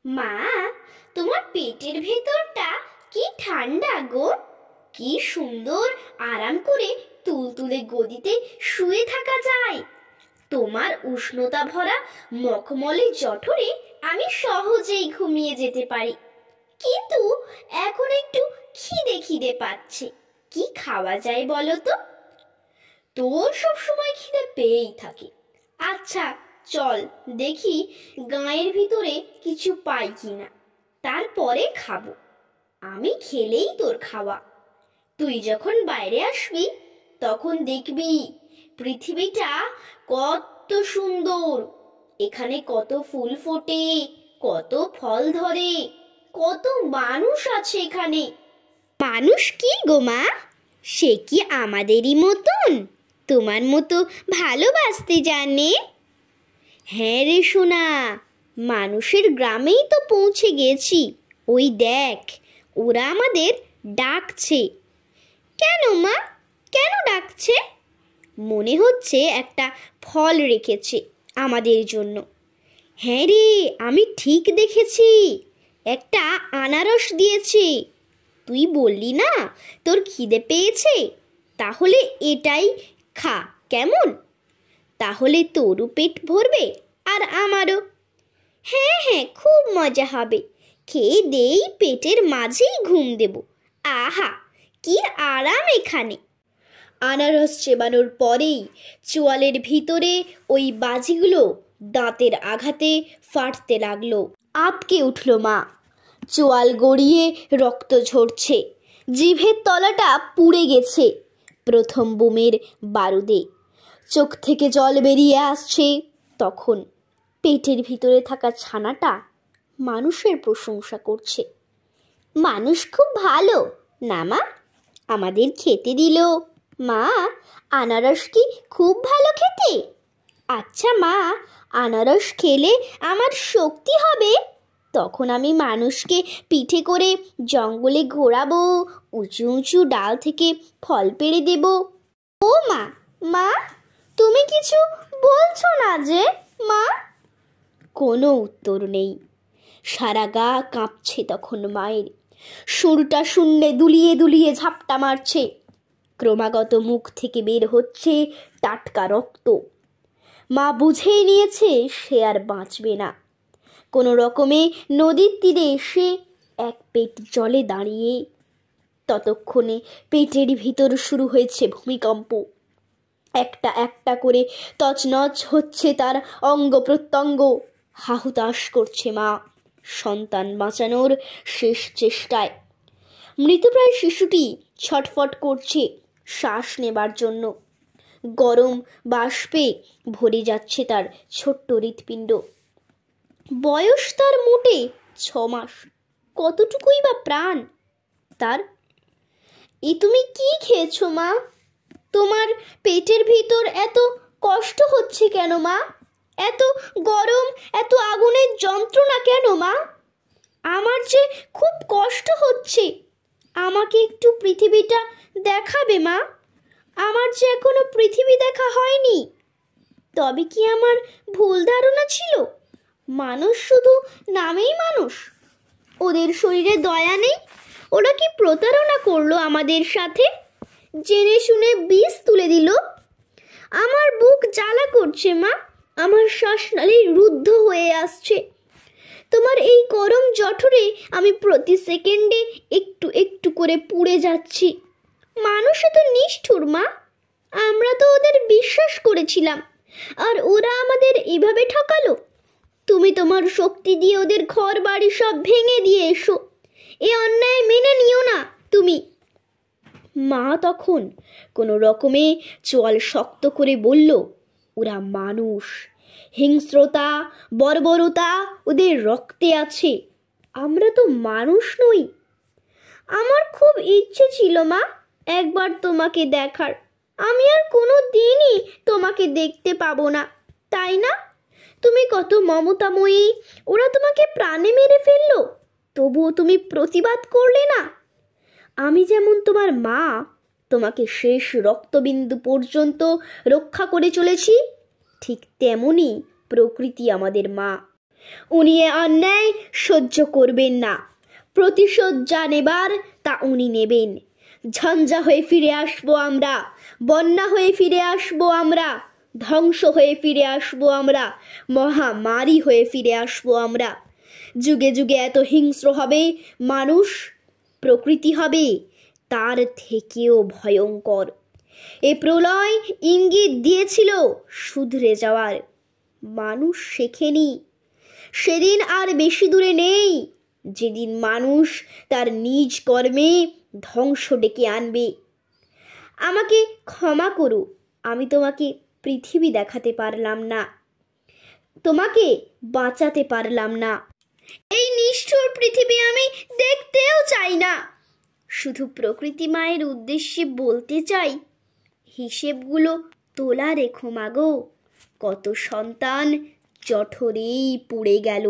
মা, তোমার পেটের ভেতরটা কি ঠান্ডা গো! কি সুন্দর আরাম করে তুলতুলে গদিতে শুয়ে থাকা যায়। তোমার উষ্ণতা ভরা মখমলে জঠরে আমি সহজেই ঘুমিয়ে যেতে পারি। কিন্তু এখন একটু খিদে খিদে পাচ্ছে। কি খাওয়া যায় বলো তো? তোর সব সময় খিদে পেয়েই থাকে। আচ্ছা, চল দেখি গাঁয়ের ভিতরে কিছু পাই কিনা, তারপরে খাবো। আমি খেলেই তোর খাওয়া। তুই যখন বাইরে আসবি তখন দেখবি পৃথিবীটা কত সুন্দর। এখানে কত ফুল ফোটে, কত ফল ধরে, কত মানুষ আছে এখানে। মানুষ কি গো মা? সে কি আমাদেরই মতন, তোমার মতো ভালোবাসতে জানে? হ্যাঁ রে সোনা, মানুষের গ্রামেই তো পৌঁছে গেছি। ওই দেখ, ওরা আমাদের ডাকছে। কেন মা, কেন ডাকছে? মনে হচ্ছে একটা ফল রেখেছে আমাদের জন্য। হ্যাঁ রে, আমি ঠিক দেখেছি, একটা আনারস দিয়েছে। তুই বললি না তোর খিদে পেয়েছে, তাহলে এটাই খা, কেমন? তাহলে তোরও পেট ভরবে আর আমারও। হ্যাঁ হ্যাঁ, খুব মজা হবে। খেয়ে দেই পেটের মাঝেই ঘুম দেব। আহা, কি আরাম এখানে! আনারস চেবানোর পরেই চোয়ালের ভিতরে ওই বাজিগুলো দাঁতের আঘাতে ফাটতে লাগলো। আঁতকে উঠল মা। চোয়াল গড়িয়ে রক্ত ঝরছে, জিভের তলাটা পুড়ে গেছে প্রথম বোমের বারুদে। চোখ থেকে জল বেরিয়ে আসছে। তখন পেটের ভিতরে থাকা ছানাটা মানুষের প্রশংসা করছে। মানুষ খুব ভালো না মা, আমাদের খেতে দিল। মা, আনারস কি খুব ভালো খেতে? আচ্ছা মা, আনারস খেলে আমার শক্তি হবে। তখন আমি মানুষকে পিঠে করে জঙ্গলে ঘোরাবো, উঁচু উঁচু ডাল থেকে ফল পেড়ে দেব। ও মা, মা, তুমি কিছু বলছো না যে মা? কোনো উত্তর নেই। সারা গা কাঁপছে তখন মায়ের। সুরটা শূন্যে দুলিয়ে দুলিয়ে ঝাপটা মারছে। ক্রমাগত মুখ থেকে বের হচ্ছে টাটকা রক্ত। মা বুঝেই নিয়েছে সে আর বাঁচবে না। কোনো রকমে নদীর তীরে এসে এক পেট জলে দাঁড়িয়ে। ততক্ষণে পেটের ভিতর শুরু হয়েছে ভূমিকম্প। একটা একটা করে তছনছ হচ্ছে তার অঙ্গ প্রত্যঙ্গ। হাহুতাশ করছে মা সন্তান বাঁচানোর শেষ চেষ্টায়। মৃতপ্রায় শিশুটি ছটফট করছে শ্বাস নেবার জন্য। গরম বাষ্পে ভরে যাচ্ছে তার ছোট্ট হৃৎপিণ্ড। বয়স তার মোটে 6 মাস। কতটুকুই বা প্রাণ তার। এ তুমি কি খেয়েছো মা? তোমার পেটের ভিতর এত কষ্ট হচ্ছে কেন মা? এত গরম, এত আগুনের যন্ত্রণা কেন মা? আমার যে খুব কষ্ট হচ্ছে। আমাকে একটু পৃথিবীটা দেখাবে মা? আমার যে এখনো পৃথিবী দেখা হয়নি। তবে কি আমার ভুল ধারণা ছিল? মানুষ শুধু নামেই মানুষ, ওদের শরীরে দয়া নেই? ওরা কি প্রতারণা করলো আমাদের সাথে? জেনে শুনে বিষ তুলে দিল। আমার বুক জ্বালা করছে মা, আমার শ্বাসনালী রুদ্ধ হয়ে আসছে। তোমার এই গরম জঠরে আমি প্রতি সেকেন্ডে একটু একটু করে পুড়ে যাচ্ছি। মানুষ তো নিষ্ঠুর মা, আমরা তো ওদের বিশ্বাস করেছিলাম, আর ওরা আমাদের এভাবে ঠকালো। তুমি তোমার শক্তি দিয়ে ওদের ঘর বাড়ি সব ভেঙে দিয়ে এসো। এ অন্যায় মেনে নিও না তুমি। মা তখন কোনো রকমে চোয়াল শক্ত করে বলল, ওরা মানুষ, হিংস্রতা বর্বরতা ওদের রক্তে আছে, আমরা তো মানুষ নই। আমার খুব ইচ্ছে ছিল মা একবার তোমাকে দেখার। আমি আর কোনো দিনই তোমাকে দেখতে পাবো না, তাই না? তুমি কত মমতাময়ী, ওরা তোমাকে প্রাণে মেরে ফেললো, তবুও তুমি প্রতিবাদ করলে না। আমি যেমন তোমার মা, তোমাকে শেষ রক্তবিন্দু পর্যন্ত রক্ষা করে চলেছি, ঠিক তেমনি প্রকৃতি আমাদের মা। উনি এ অন্যায় সহ্য করবেন না। প্রতিশোধ যা নেবার তা উনি নেবেন। ঝঞ্ঝা হয়ে ফিরে আসবো আমরা, বন্যা হয়ে ফিরে আসবো আমরা, ধ্বংস হয়ে ফিরে আসবো আমরা, মহামারী হয়ে ফিরে আসবো আমরা। যুগে যুগে এত হিংস্র হবে মানুষ, প্রকৃতি হবে তার থেকেও ভয়ঙ্কর। এ প্রলয় ইঙ্গিত দিয়েছিল শুধরে যাওয়ার, মানুষ শেখেনি। সেদিন আর বেশি দূরে নেই যেদিন মানুষ তার নিজ কর্মে ধ্বংস ডেকে আনবে। আমাকে ক্ষমা করো, আমি তোমাকে পৃথিবী দেখাতে পারলাম না, তোমাকে বাঁচাতে পারলাম না। এই নিষ্ঠুর পৃথিবী আমি দেখতেও চাই না। শুধু প্রকৃতি মায়ের উদ্দেশ্যে বলতে চাই, হিসেবগুলো তোলা রেখো মাগো, কত সন্তান জঠরেই পুড়ে গেল।